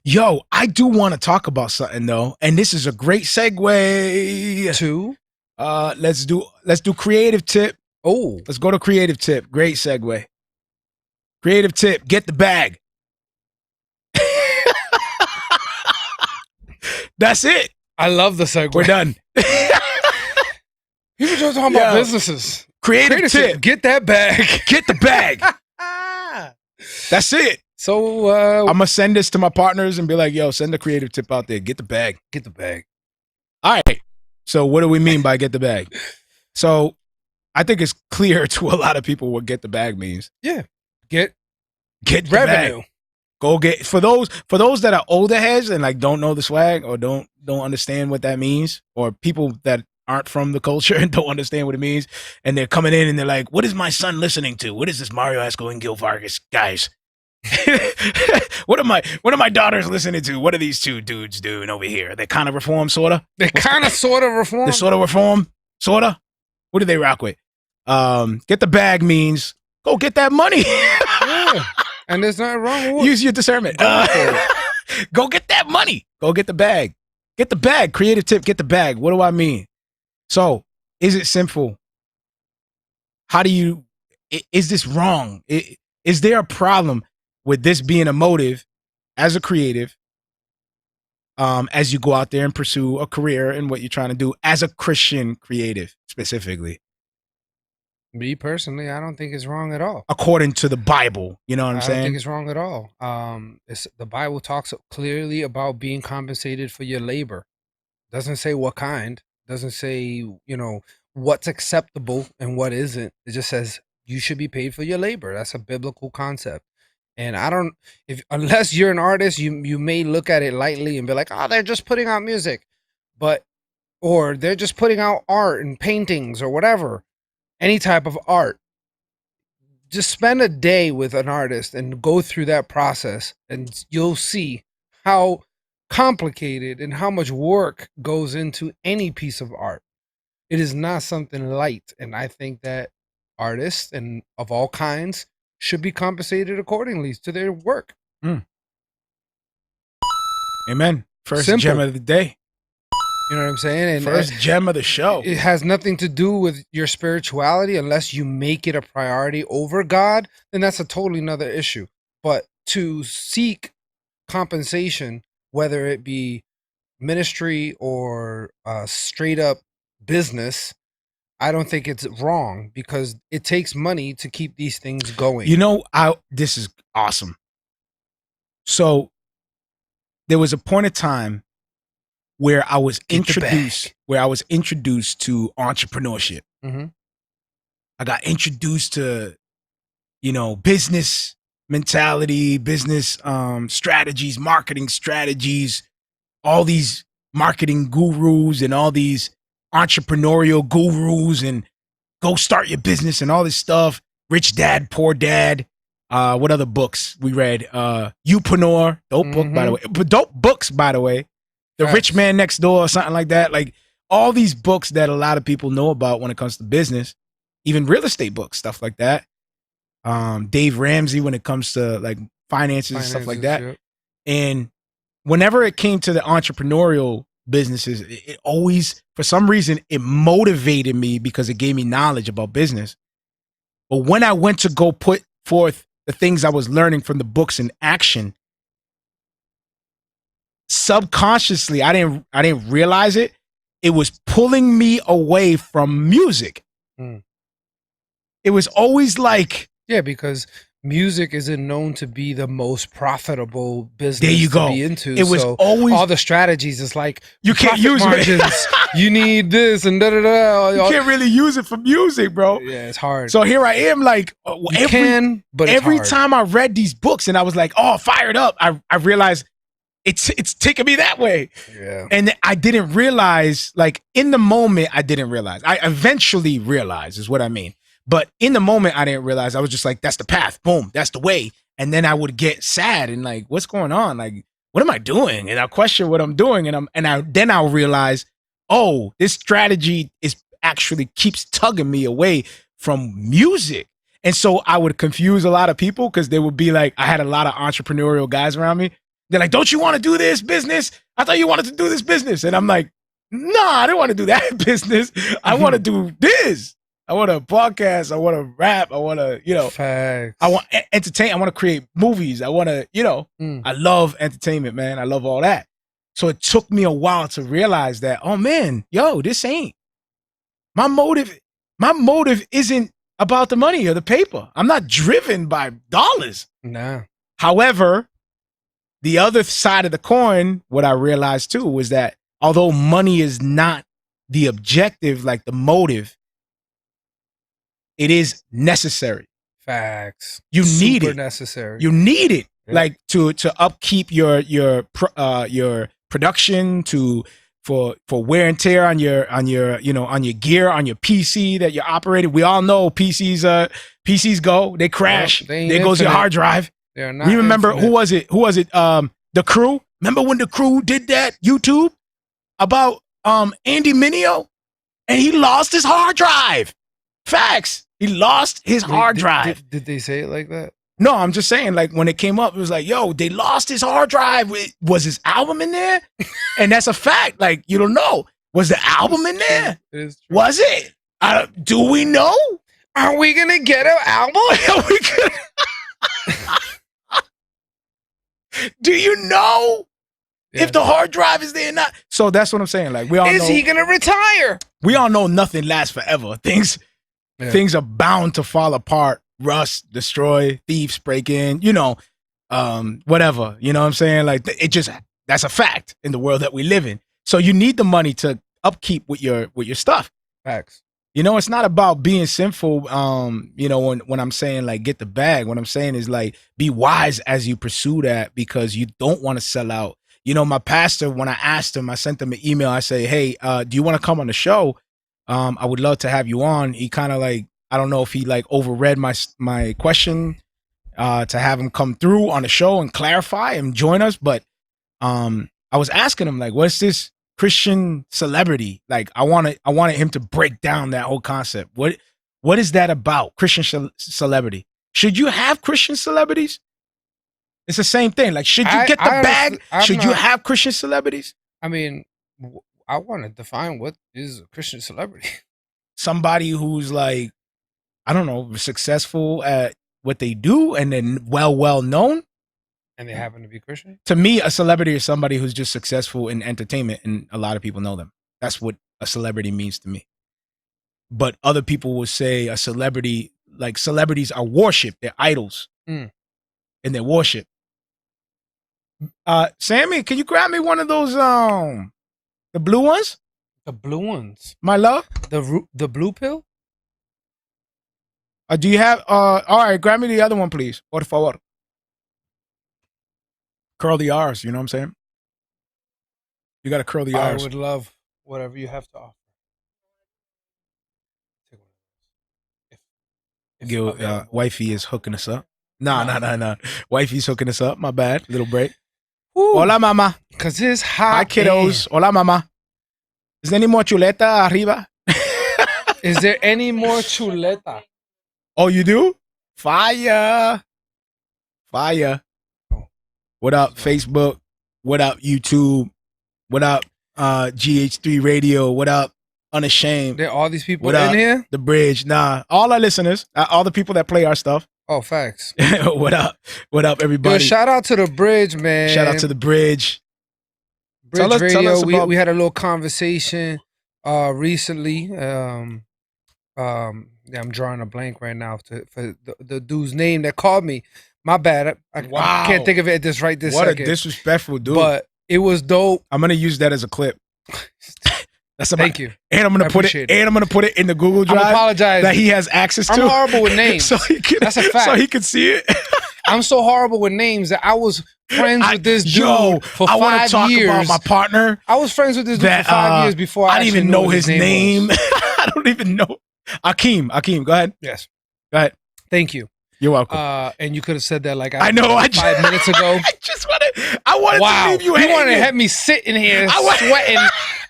Yo, I do want to talk about something though, and this is a great segue. Two. Let's do creative tip. Oh, Let's go to creative tip. Great segue. Creative tip. Get the bag. That's it. I love the segue. We're done. People just talking about businesses. Creative tip. Get that bag. Get the bag. That's it. So I'm gonna send this to my partners and be like, "Yo, send the creative tip out there. Get the bag. get the bag. All right. So what do we mean by get the bag? So I think it's clear to a lot of people what get the bag means. Yeah. Get Get the revenue. bag. Go get for those that are older heads and like don't know the swag or don't understand what that means, or people that aren't from the culture and don't understand what it means, and they're coming in and they're like, "What is my son listening to? What is this Marrio Esco and Gil Vargas guys? what are my daughters listening to? What are these two dudes doing over here? They kind of reform, sorta. They kind of sort of reform. They sort of reform, sorta. What do they rock with? Get the bag means go get that money. Yeah. And there's nothing wrong with Use your discernment. Go get that money. Go get the bag. Get the bag. Creative tip. Get the bag. What do I mean? So, is it simple? How do you? Is this wrong? Is there a problem with this being a motive as a creative? As you go out there and pursue a career in what you're trying to do as a Christian creative, specifically, Me personally, I don't think it's wrong at all. according to the Bible. You know what I'm I don't think saying? it's wrong at all. The Bible talks clearly about being compensated for your labor. Doesn't say what kind. Doesn't say what's acceptable and what isn't. It just says you should be paid for your labor. That's a biblical concept. And I don't, if unless you're an artist, you may look at it lightly and be like, oh, they're just putting out music, or they're just putting out art and paintings or whatever, any type of art. Just spend a day with an artist and go through that process, and you'll see how complicated and how much work goes into any piece of art. It is not something light, and I think that artists and of all kinds should be compensated accordingly to their work. Amen. First Simple. gem of the day. You know what I'm saying? And First gem of the show. it has nothing to do with your spirituality unless you make it a priority over God, then that's a totally another issue. But to seek compensation, whether it be ministry or straight up business, I don't think it's wrong because it takes money to keep these things going. You know, this is awesome. So there was a point of time where I was introduced to entrepreneurship. Mhm. I got introduced to, business mentality, business strategies, marketing strategies, all these marketing gurus and all these entrepreneurial gurus, and go start your business and all this stuff. Rich Dad, Poor Dad. What other books we read? Youpreneur, dope book, by the way. But dope books, by the way. The Facts. Rich Man Next Door, or something like that. Like all these books that a lot of people know about when it comes to business, even real estate books, stuff like that. Dave Ramsey when it comes to like finances and stuff like that. Yep. And whenever it came to the entrepreneurial businesses, it always, for some reason, it motivated me because it gave me knowledge about business. But when I went to go put forth the things I was learning from the books in action, subconsciously, I didn't realize it. It was pulling me away from music. Mm. It was always like, Yeah, because music isn't known to be the most profitable business there you go. to be into. It was so always all the strategies. It's like you can't profit use margins. it. You need this and da da da. You can't really use it for music, bro. Yeah, it's hard. So here I am, like you can, but it's every hard. time I read these books and I was like, oh, fired up. I realized it's taking me that way. Yeah. And I didn't realize, like in the moment, I didn't realize. I eventually realized is what I mean. But in the moment, I didn't realize. I was just like, that's the path. Boom, that's the way. And then I would get sad and like, what's going on? Like, what am I doing? And I'll question what I'm doing. Then I'll realize, oh, this strategy is actually keeps tugging me away from music. And so I would confuse a lot of people because they would be like, I had a lot of entrepreneurial guys around me. They're like, don't you want to do this business? I thought you wanted to do this business. And I'm like, nah, I don't want to do that business. I want to do this. I want to podcast. I want to rap. I want to, Facts. I want entertain. I want to create movies. I want to, I love entertainment, man. I love all that. So it took me a while to realize that, oh man, this ain't my motive. My motive isn't about the money or the paper. I'm not driven by dollars. Nah. However, the other side of the coin, what I realized too, was that although money is not the objective, like the motive, it is necessary. Facts. You need Super it. necessary. You need it, Yeah. like to upkeep your production, for wear and tear on your gear, on your PC that you're operating. We all know PCs go, they crash. They There goes your hard drive. They're not. You remember infinite. who was it? The Crew. Remember when the Crew did that YouTube about Andy Mineo, and he lost his hard drive. Facts. He lost his hard drive. Did they say it like that? No, I'm just saying, like, when it came up, it was like, yo, they lost his hard drive. Was his album in there? And that's a fact. Like, you don't know. Was the album in there? It is true. Was it? Do we know? Are we gonna get an album? Are we gonna... Do you know if the hard drive is there or not? So that's what I'm saying. Like, we all know. Is he gonna retire? We all know nothing lasts forever. Things are bound to fall apart, rust, destroy, thieves break in, whatever. You know what I'm saying? Like, that's a fact in the world that we live in. So you need the money to upkeep with your stuff. Facts. It's not about being sinful. When I'm saying like get the bag, what I'm saying is like be wise as you pursue that, because you don't want to sell out. My pastor, when I asked him, I sent him an email. I say, hey, do you want to come on the show? I would love to have you on. He kind of like, I don't know if he like overread my question to have him come through on the show and clarify and join us. But I was asking him like, what's this Christian celebrity? Like, I wanted him to break down that whole concept. What is that about? Christian celebrity? Should you have Christian celebrities? It's the same thing. Like, should you get the bag? Should you have Christian celebrities? I mean, I want to define what is a Christian celebrity. Somebody who's like, I don't know, successful at what they do and then well known. And they happen to be Christian? To me, a celebrity is somebody who's just successful in entertainment, and a lot of people know them. That's what a celebrity means to me. But other people will say a celebrity, like celebrities are worship. They're idols. And they're worship. Sammy, can you grab me one of those, the blue ones? The blue ones? My love? The blue pill? Do you have, all right, grab me the other one, please. Por favor. Curl the R's, you know what I'm saying? You got to curl the R's. I would love whatever you have to offer. Wifey is hooking us up. Nah. Wifey's hooking us up. My bad. Little break. Woo. Hola, mama. Because it's hot. Hi, kiddos. Hola, mama. Is there any more chuleta arriba? Is there any more chuleta? Oh, you do? Fire. What up, Facebook? What up, YouTube? What up, GH3 Radio? What up, Unashamed? There are all these people What in up, here? The Bridge. Nah, all our listeners, all the people that play our stuff. Oh, facts. What up, everybody? Yo, shout out to the Bridge, man. Shout out to the Bridge. Bridge Radio. We had a little conversation recently. I'm drawing a blank right now for the dude's name that called me. My bad. I can't think of it this second. What a disrespectful dude. But it was dope. I'm gonna use that as a clip. Thank you. And I'm gonna put it. And I'm gonna put it in the Google Drive. I apologize that he has access to. I'm horrible with names. That's a fact. So he can see it. I'm so horrible with names that I was friends with this dude for 5 years. I want to talk about my partner. I was friends with this dude for 5 years before I didn't even know his name. I don't even know. Akeem, go ahead. Yes. Go ahead. Thank you. You're welcome. And you could have said that like I know. 5 minutes ago. I wanted to leave you hanging. You wanted to have me sitting here sweating.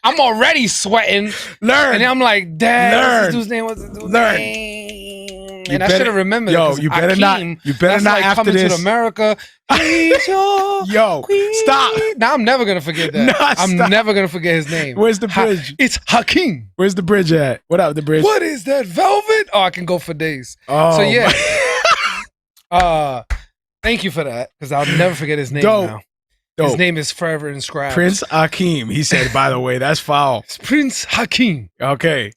I'm already sweating. Learn. And I'm like, Dad, what's this dude's name? What's this dude's name? And I should have remembered yo, it you better Akeem, not. You better that's not like after coming this. to America. He's your Yo, queen. stop. Now I'm never gonna forget that. Nah, I'm stop. never gonna forget his name. Where's the bridge? It's Hakeem. Where's the bridge at? What up, the bridge? What is that, velvet? Oh, I can go for days. Oh, So yeah. Thank you for that, because I'll never forget his name Dope. now. Dope. His name is forever inscribed. Prince Akeem. He said, by the way, that's foul. It's Prince Hakeem. Okay.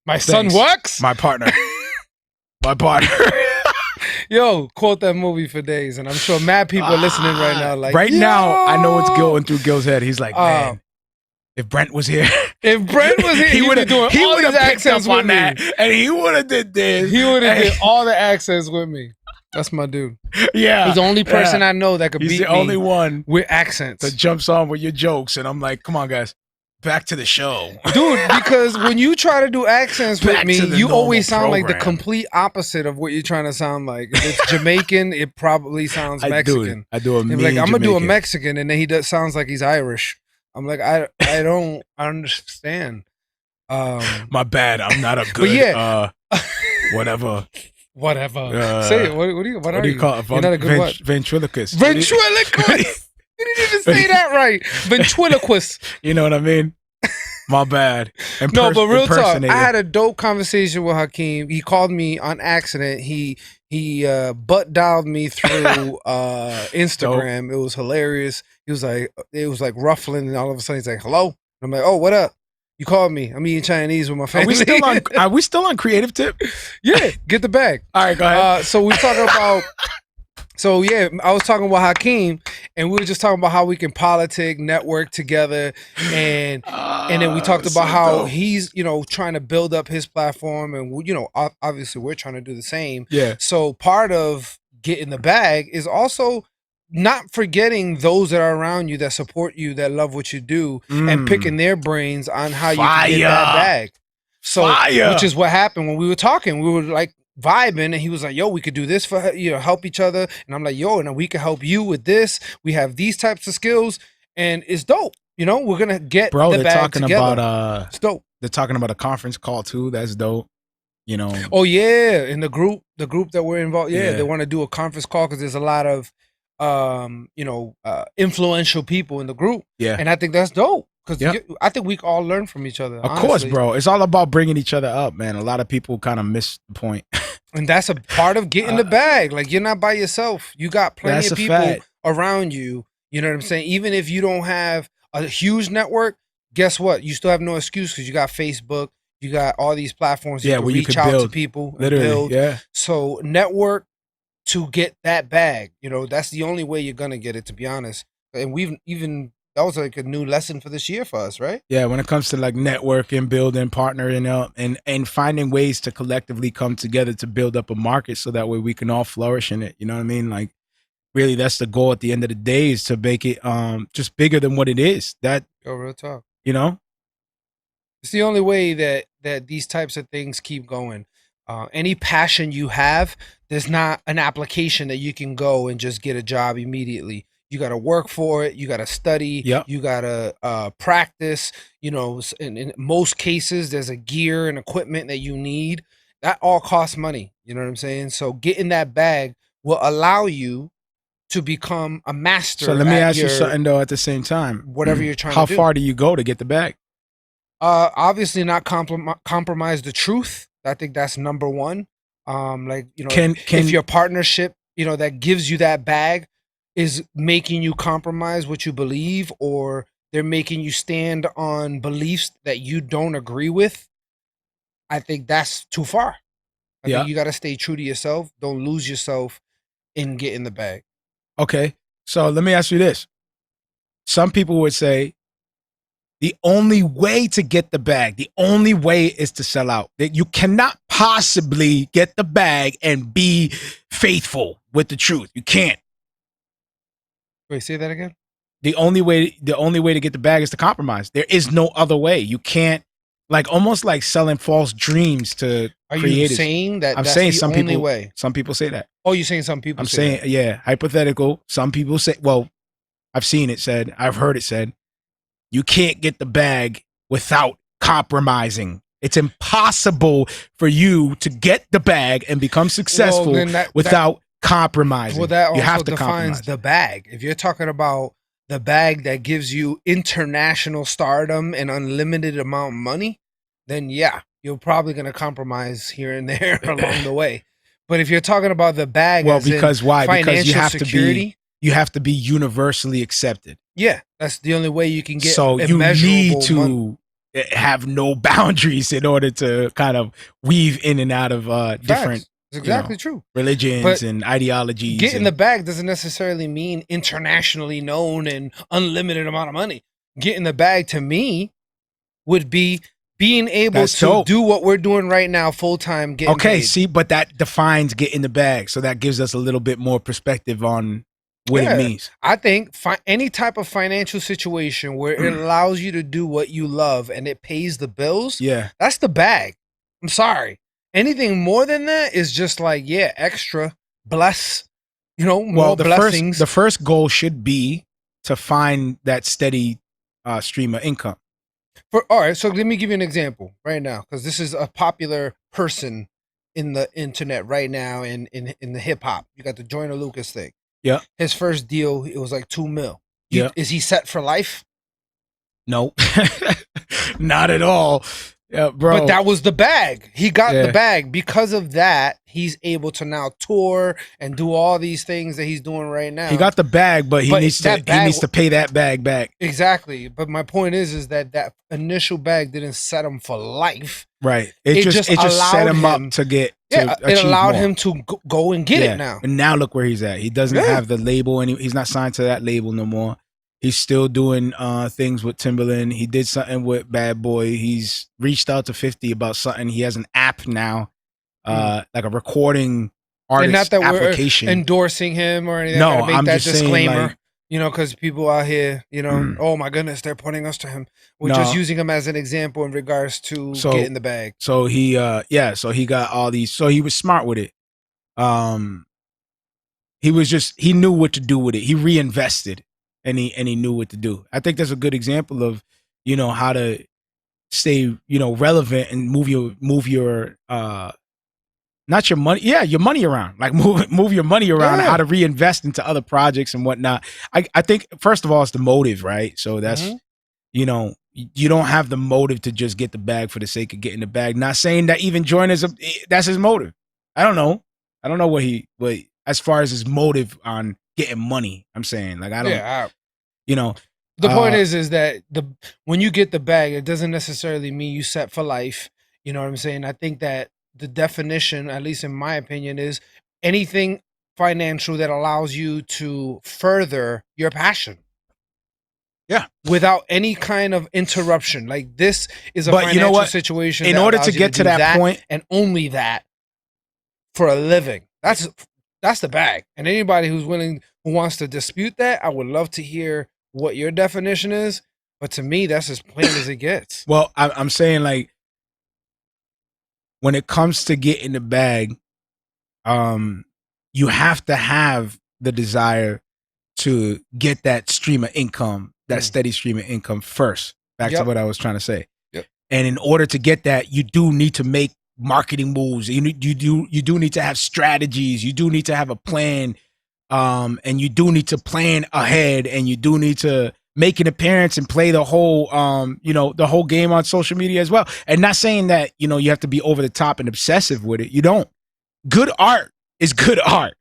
My son works. My partner. My partner. Yo, quote that movie for days, and I'm sure mad people are listening right now. Like now, I know what's going through Gil's head. He's like, man, if Brent was here, if Brent was here, he would have doing all these accents with me, and he would have did this. He would have did all the accents with me. That's my dude. Yeah, he's the only person I know that could beat me. He's the only one with accents that jumps on with your jokes, and I'm like, come on, guys. Back to the show. Dude, because when you try to do accents with me, you always sound like the complete opposite of what you're trying to sound like. If it's Jamaican, it probably sounds Mexican. I do a mean like, I'm going to do a Jamaican. Mexican, and then he sounds like he's Irish. I'm like, I don't understand. My bad. I'm not a good, whatever. Whatever. Say it. What are you? Call it? You're not a good what? Ventriloquist. Ventriloquist. You didn't even say that right. Ventriloquist. You know what I mean? My bad. No, but real talk. I had a dope conversation with Hakeem. He called me on accident. He butt dialed me through Instagram. Dope. It was hilarious. It was like ruffling, and all of a sudden he's like, "Hello." And I'm like, "Oh, what up? You called me. I'm eating Chinese with my family." Are we still on Creative Tip? Yeah, get the bag. All right, go ahead. So we talking about. So yeah, I was talking about Hakeem, and we were just talking about how we can politic, network together, and then we talked about how he's trying to build up his platform, and obviously we're trying to do the same. Yeah. So part of getting the bag is also not forgetting those that are around you, that support you, that love what you do, and picking their brains on how you can get that bag. So which is what happened when we were talking. We were like vibing, and he was like, yo, we could do this for help each other, and I'm like, yo, and we can help you with this. We have these types of skills, and it's dope. We're gonna get the bag together. It's dope. They're talking about a conference call too. That's dope. Oh yeah, in the group that we're involved. Yeah. They want to do a conference call because there's a lot of influential people in the group. Yeah, and I think that's dope. Because I think we all learn from each other. Of course, bro. It's all about bringing each other up, man. A lot of people kind of miss the point. And that's a part of getting the bag. Like, you're not by yourself. You got plenty of people around you. You know what I'm saying? Even if you don't have a huge network, guess what? You still have no excuse because you got Facebook. You got all these platforms. You can reach out to people. Literally, and build. Yeah. So network to get that bag. That's the only way you're going to get it, to be honest. And that was like a new lesson for this year for us, right? Yeah, when it comes to like networking, building, partnering up, and finding ways to collectively come together to build up a market so that way we can all flourish in it. You know what I mean? Like, really, that's the goal at the end of the day, is to make it just bigger than what it is. Real talk. It's the only way that these types of things keep going. Any passion you have, there's not an application that you can go and just get a job immediately. You got to work for it. You got to study. Yep. You got to practice. In most cases, there's a gear and equipment that you need. That all costs money. You know what I'm saying? So getting that bag will allow you to become a master. So let me ask you something, though, at the same time. Whatever you're trying to do. How far do you go to get the bag? Obviously not compromise the truth. I think that's number one. If your partnership, that gives you that bag, is making you compromise what you believe, or they're making you stand on beliefs that you don't agree with, I think that's too far. I think you got to stay true to yourself. Don't lose yourself in getting the bag. Okay. So let me ask you this. Some people would say the only way to get the bag, the only way is to sell out. That you cannot possibly get the bag and be faithful with the truth. You can't. Wait, say that again? The only way to get the bag is to compromise. There is no other way. You can't, almost like selling false dreams to creators. Are you saying that that's the only way? Some people say that. Oh, you're saying some people say that? Yeah, hypothetical. Some people say, well, I've seen it said, I've heard it said, you can't get the bag without compromising. It's impossible for you to get the bag and become Well, successful then that without well compromising. that You also have to defines compromise. the bag. If you're talking about the bag that gives you international stardom and unlimited amount of money, then yeah, you're probably going to compromise here and there along the way. But if you're talking about the bag Well, as in because why? Because financial security, you have to be universally accepted. yeah, that's the only way you can get So you need immeasurable money. to have no boundaries in order to kind of weave in and out of different, Facts. It's exactly true. religions But and ideologies. getting And the bag doesn't necessarily mean internationally known and unlimited amount of money. Getting the bag to me would be being able that's to dope. do what we're doing right now full time, getting Okay, paid. see, but that defines getting the bag. So that gives us a little bit more perspective on what it Yeah, means. I think any type of financial situation where it allows you to do what you love and it pays the bills, Yeah. that's the bag. I'm sorry. Anything more than that is just like, yeah, extra, bless, Well, more blessings. the first goal should be to find that steady stream of income. All right, so let me give you an example right now, because this is a popular person in the internet right now in the hip hop. You got the Joyner Lucas thing. Yeah. His first deal, it was like 2 mil. Yeah. Is he set for life? No, not at all. Yeah, bro. But that was the bag. He got the Yeah. bag. Because of that, he's able to now tour and do all these things that he's doing right now. He got the bag, but he But needs that to bag- he needs to pay that bag back. Exactly. But my point is that that initial bag didn't set him for life. Right. It just set allowed him him- up to get Yeah, to it achieve allowed more. him to go and get it now. And now look where he's at. He doesn't Yeah. have the label he's not signed to that label no more. He's still doing things with Timberland. He did something with Bad Boy. He's reached out to 50 about something. He has an app now, like a recording And not artist that application. we're endorsing him or anything. No, I gotta make I'm that just saying, disclaimer. like- Because people out here, oh my goodness, they're pointing us to him. We're No. just using him as an example in regards to So- getting the bag. So he so he got all these, so he was smart with it. He knew what to do with it. He reinvested and he knew what to do. I think that's a good example of, how to stay, relevant and move your not your money, your money around. Like move your money around, Yeah. how to reinvest into other projects and whatnot. I think first of all it's the motive, right? So that's Mhm. you don't have the motive to just get the bag for the sake of getting the bag. Not saying that even Joyner's that's his motive. I don't know what as far as his motive on getting money. I'm saying, like, I don't. Yeah. The The point is that when you get the bag, it doesn't necessarily mean you set for life. You know what I'm saying? I think that the definition, at least in my opinion, is anything financial that allows you to further your passion. Yeah. Without any kind of interruption. Like, this is a But you know financial what? situation. In that order allows to you get to do that point, and only that for a living. That's the bag. And anybody who wants to dispute that, I would love to hear what your definition is. But to me, that's as plain as it gets. well, I'm saying, like, when it comes to getting the bag, you have to have the desire to get that stream of income, that steady stream of income first. Back to Yep. what I was trying to say. Yep. And in order to get that, you do need to make marketing moves. You do need to have strategies. You do need to have a plan. And you do need to plan ahead, and you do need to make an appearance and play the whole the whole game on social media as well. And not saying that, you have to be over the top and obsessive with it. You don't. Good art is good art.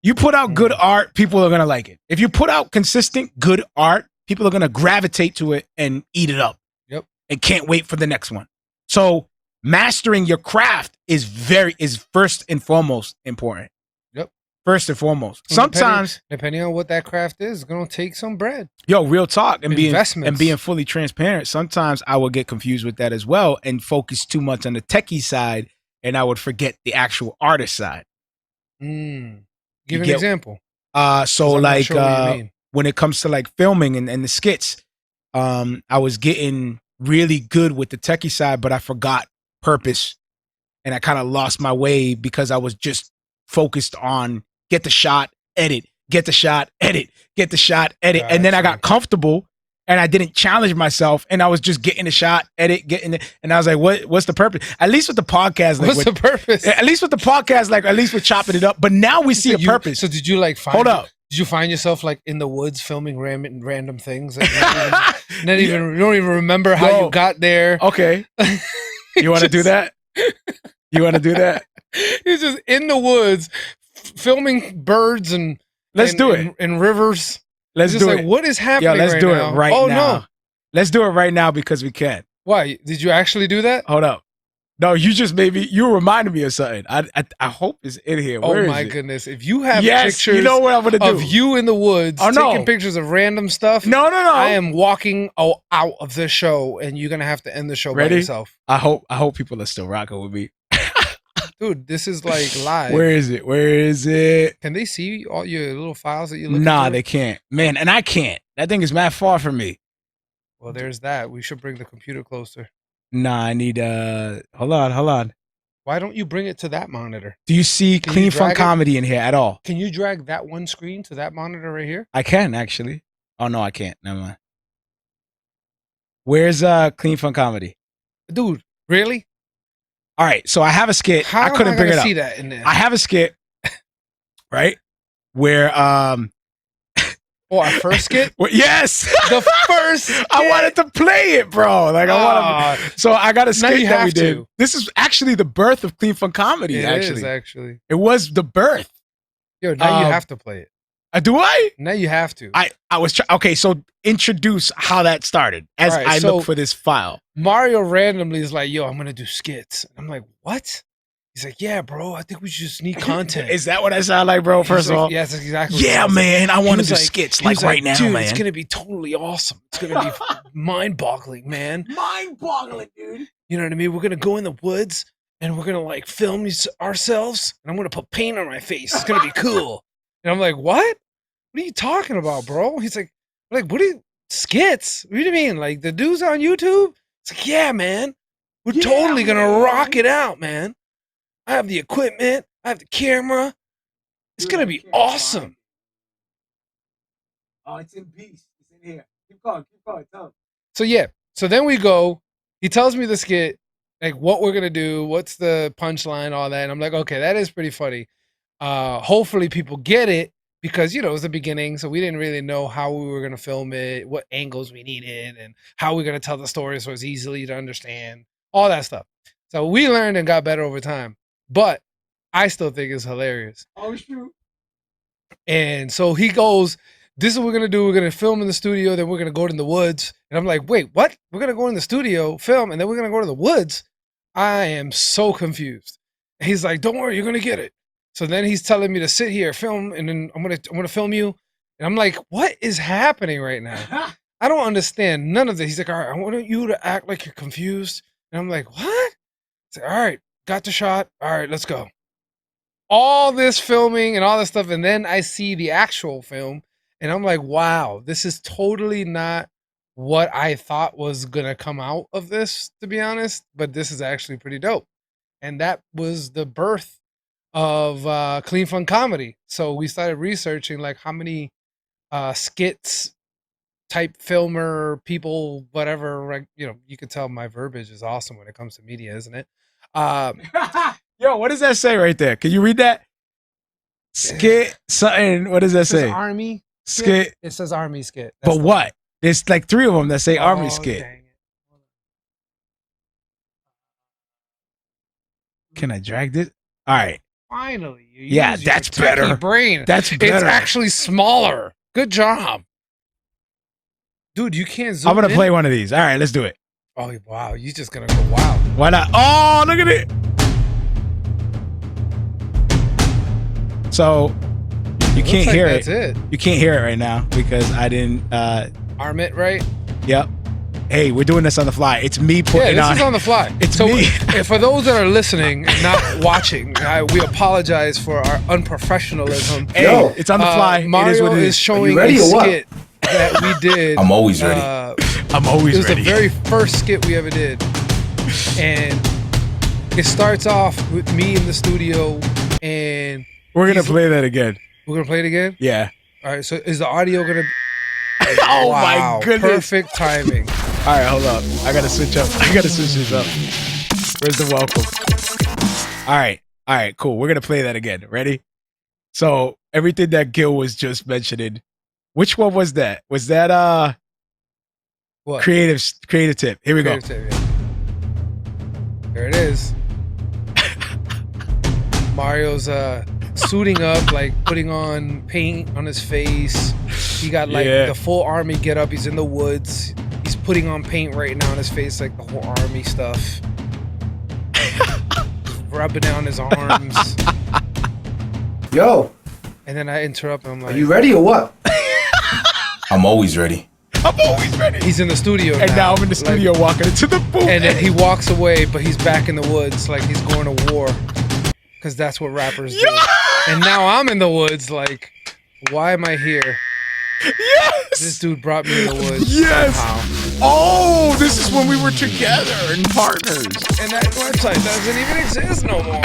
You put out good art, people are gonna like it. If you put out consistent good art, people are gonna gravitate to it and eat it up. Yep. And can't wait for the next one. So mastering your craft is first and foremost important. Yep. First and foremost. And Sometimes, depending on what that craft is, it's gonna take some bread. real talk, and Investments. being fully transparent. Sometimes I would get confused with that as well and focus too much on the techie side, and I would forget the actual artist side. Give an get- example. So 'Cause I'm not like sure what you mean. when it comes to like filming and the skits, I was getting really good with the techie side, but I forgot purpose, and I kind of lost my way because I was just focused on get the shot, edit, get the shot, edit, get the shot, edit, and then I got Gotcha. comfortable and I didn't challenge myself, and I was just getting a shot, getting it, and I was like, what's the purpose? At least with the podcast, like, what's the purpose? At least with the podcast, like, at least we're chopping it up. But now we see a purpose. So did you like find? Hold up. Did you find yourself like in the woods filming random things? Like, you don't even remember how you got there. Okay. You want to do that? You want to do that? He's just in the woods filming birds and do it and rivers. Let's do it. What is happening? Yo, let's right do now? it right now. No, let's do it right now because we can. Why? Did you actually do that? Hold up. No, you just you reminded me of something. I hope it's in here. Where my goodness! If you have pictures, you know what I'm gonna do of you in the woods taking pictures of random stuff. No. I am walking out of this show, and you're gonna have to end the show by yourself. I hope people are still rocking with me. Dude, this is like live. Where is it? Can they see all your little files that you look at? Nah, they can't. Man, and I can't. That thing is mad far from me. Well, there's that. We should bring the computer closer. Nah, I need hold on. Why don't you bring it to that monitor? Do you see Clean Fun Comedy in here at all? Can you drag that one screen to that monitor right here? I can actually. Oh no, I can't. Never mind. Where's Clean Fun Comedy? Dude, really? All right, so I have a skit. I couldn't bring it up. See that in there? I have a skit, right? Where our first skit? Yes, the first skit? I wanted to play it, bro. Like I wanted. So I got a skit that we did. This is actually the birth of Clean Fun Comedy. It is actually. It was the birth. Yo, now you have to play it. Do I? Now you have to. I was okay. So introduce how that started as I look for this file. Mario randomly is like, "Yo, I'm gonna do skits." I'm like, "What?" He's like, "Yeah, bro. I think we just need content." Is that what I sound like, bro? First of all, yes, that's exactly. Yeah, man. I want to do skits like right now, dude, man. It's gonna be totally awesome. It's gonna be mind-boggling, man. Mind-boggling, dude. You know what I mean? We're gonna go in the woods and we're gonna like film ourselves, and I'm gonna put paint on my face. It's gonna be cool. And I'm like, "What? What are you talking about, bro?" He's like, what are you skits? What do you mean? Like the dudes on YouTube? It's like, yeah, man. We're totally gonna rock it out, man. I have the equipment, I have the camera. It's gonna be awesome. Oh, it's in peace. It's in here. Keep going, tell him. So yeah. So then we go, he tells me the skit, like what we're gonna do, what's the punchline, all that. And I'm like, okay, that is pretty funny. Hopefully people get it. Because, it was the beginning, so we didn't really know how we were going to film it, what angles we needed, and how we are going to tell the story so it's easily to understand, all that stuff. So we learned and got better over time. But I still think it's hilarious. Oh, shoot. And so he goes, this is what we're going to do. We're going to film in the studio, then we're going to go in the woods. And I'm like, wait, what? We're going to go in the studio, film, and then we're going to go to the woods? I am so confused. And he's like, don't worry, you're going to get it. So then he's telling me to sit here, film, and then I'm gonna film you. And I'm like, what is happening right now? I don't understand none of this. He's like, all right, I want you to act like you're confused. And I'm like, what? He's like, all right, got the shot. All right, let's go. All this filming and all this stuff. And then I see the actual film and I'm like, wow, this is totally not what I thought was gonna come out of this, to be honest. But this is actually pretty dope. And that was the birth of Clean Fun Comedy. So we started researching like how many skits type filmer people, whatever, you can tell my verbiage is awesome when it comes to media, isn't it? Yo, what does that say right there? Can you read that? Skit something. What does that say? Army skit. It says Army skit. But what? There's like 3 of them that say Army skit. Dang it. Can I drag this? All right. Finally. That's better. Brain. That's better. It's actually smaller. Good job. Dude, you can't zoom I'm going to in? play one of these. All right, let's do it. Oh, wow. You're just going to go wow. Why not? Oh, look at it. So you can't hear it. That's it. You can't hear it right now because I didn't. Arm it, right? Yep. Hey, we're doing this on the fly. It's me putting this is on the fly. It's me. For those that are listening and not watching, we apologize for our unprofessionalism. Hey, it's on the fly. Mario it is what it is showing a skit that we did. I'm always ready. I'm always ready. It was the very first skit we ever did. And it starts off with me in the studio and... We're going to play that again. We're going to play it again? Yeah. All right, so is the audio going to... Oh my Wow, goodness. perfect timing. All right, hold up. I gotta switch up. I gotta switch this up. Where's the welcome? All right, cool. We're gonna play that again. Ready? So everything that Gil was just mentioning. Which one was that? Was that What? creative tip? Here we go. Creative tip, yeah. There it is. Mario's suiting up, like putting on paint on his face. He got like Yeah. the full army get up. He's in the woods. He's putting on paint right now on his face, like the whole army stuff. Rubbing it on his arms. Yo, And then I interrupt him. I'm are like, you ready or what? I'm always ready. I'm always ready. he's in the studio And now I'm in the Like, studio walking into the booth. and then he walks away, but he's back in the woods, like he's going to war, because that's what rappers do. And now I'm in the woods, like, why am I here? Yes. This dude brought me in the woods Yes. somehow. Oh, this is when we were together and partners. And that website doesn't even exist no more.